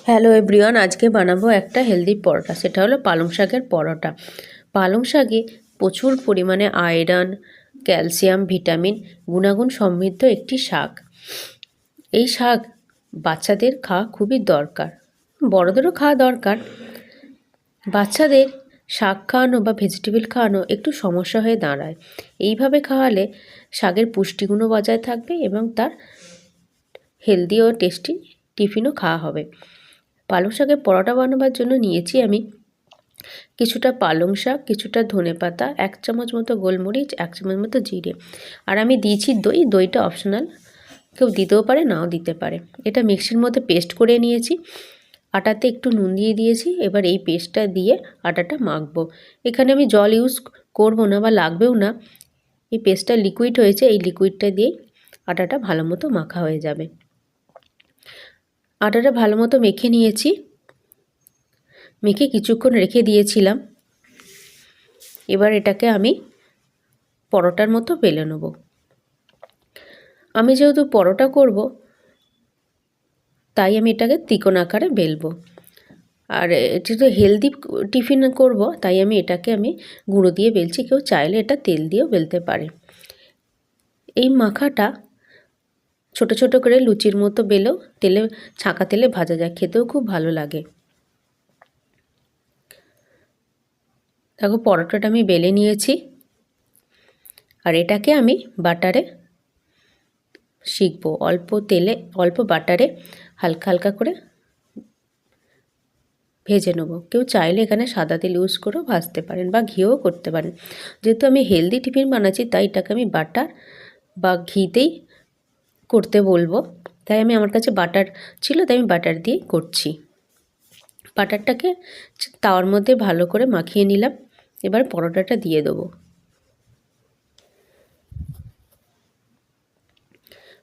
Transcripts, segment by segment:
Hello everyone, আজকে বানাবো একটা হেলদি পরোটা। সেটা হলো পালং শাকের পরোটা। পালং শাকে প্রচুর পরিমাণে আয়রন, ক্যালসিয়াম, ভিটামিন গুণাগুণ সমৃদ্ধ একটি শাক। এই শাক বাচ্চাদের খাওয়া খুবই দরকার, বড়দেরও খাওয়া দরকার। বাচ্চাদের শাক খাওয়ানো বা ভেজিটেবল খাওয়ানো একটু সমস্যা হয়ে দাঁড়ায়। এইভাবে খাওয়ালে শাকের পুষ্টিগুণও বজায় থাকবে এবং তার হেলদি ও টেস্টি টিফিনও খাওয়া হবে। পালং শাকের পরোটা বানাবার জন্য নিয়েছি আমি কিছুটা পালং শাক, কিছুটা ধনেপাতা, 1 চামচ মতো গোলমরিচ, 1 চামচ মতো জিরে। আর আমি দিয়েছি দই। দইটা অপশনাল, কেউ দিতেও পারে নাও দিতে পারে। এটা মিক্সির মধ্যে পেস্ট করে নিয়েছি। আটাতে একটু নুন দিয়ে দিয়েছি। এবার এই পেস্টটা দিয়ে আটাটা মাখবো। এখানে আমি জল ইউজ করবো না বা লাগবেও না। এই পেস্টটা লিকুইড হয়েছে, এই লিকুইডটা দিয়েই আটাটা ভালো মতো মাখা হয়ে যাবে। আটাটা ভালো মতো মেখে নিয়েছি, মেখে কিছুক্ষণ রেখে দিয়েছিলাম। এবার এটাকে আমি পরোটার মতো বেলে নেব। আমি যেহেতু পরোটা করব, তাই আমি এটাকে ত্রিকোণ আকারে বেলবো। আর যেহেতু হেলদি টিফিন করব, তাই এটাকে আমি গুঁড়ো দিয়ে বেলছি। কেউ চাইলে এটা তেল দিয়েও বেলতে পারে। এই মাখাটা ছোট ছোট করে লুচির মতো বেলেও ছাঁকা তেলে ভাজা যায়, খেতেও খুব ভালো লাগে। দেখো পরোটাটা আমি বেলে নিয়েছি, আর এটাকে আমি বাটারে শিখবো। অল্প তেলে অল্প বাটারে হালকা হালকা করে ভেজে নেবো। কেউ চাইলে এখানে সাদা তেল ইউজ করেও ভাজতে পারেন বা ঘিও করতে পারেন। যেহেতু আমি হেলদি টিফিন বানাচ্ছি, তাই এটাকে আমি বাটার বা ঘিতেই করতে বলবো। তাই আমার কাছে বাটার ছিল, তাই আমি বাটার দিয়ে করছি। বাটারটাকে তাওয়ার মধ্যে ভালো করে মাখিয়ে নিলাম। এবার পরোটাটা দিয়ে দেবো।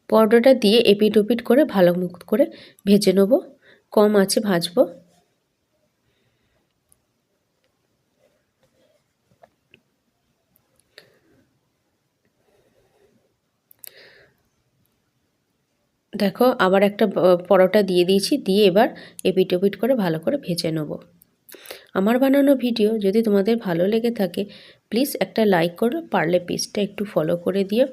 পরোটাটা দিয়ে এপিট ওপিট করে ভালো করে ভেজে নেব। কম আঁচে ভাজবো। দেখো আবার একটা পরোটা দিয়ে দিয়েছি, দিয়ে এবার এপিট ওপিট করে ভালো করে ভেজে নেব। আমার বানানো ভিডিও যদি তোমাদের ভালো লেগে থাকে, প্লিজ একটা লাইক করো, পারলে পেজটা একটু ফলো করে দিও।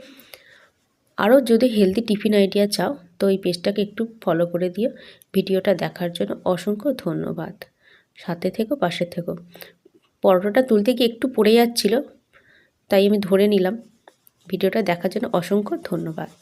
আরও যদি হেলদি টিফিন আইডিয়া চাও, তো এই পেজটাকে একটু ফলো করে দিও। ভিডিওটা দেখার জন্য অসংখ্য ধন্যবাদ। সাথে থেকো, পাশে থেকো। পরোটাটা তুলতে গিয়ে একটু পড়ে যাচ্ছিল, তাই আমি ধরে নিলাম। ভিডিওটা দেখার জন্য অসংখ্য ধন্যবাদ।